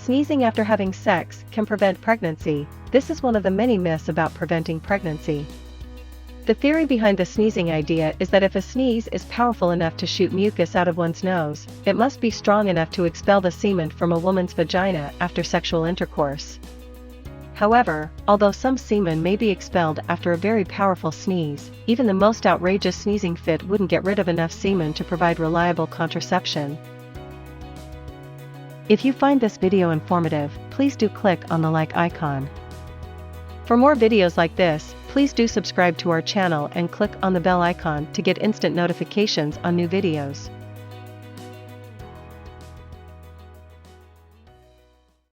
sneezing after having sex can prevent pregnancy. This is one of the many myths about preventing pregnancy. The theory behind the sneezing idea is that if a sneeze is powerful enough to shoot mucus out of one's nose, it must be strong enough to expel the semen from a woman's vagina after sexual intercourse. However, although some semen may be expelled after a very powerful sneeze, even the most outrageous sneezing fit wouldn't get rid of enough semen to provide reliable contraception. If you find this video informative, please do click on the like icon. For more videos like this, please do subscribe to our channel and click on the bell icon to get instant notifications on new videos.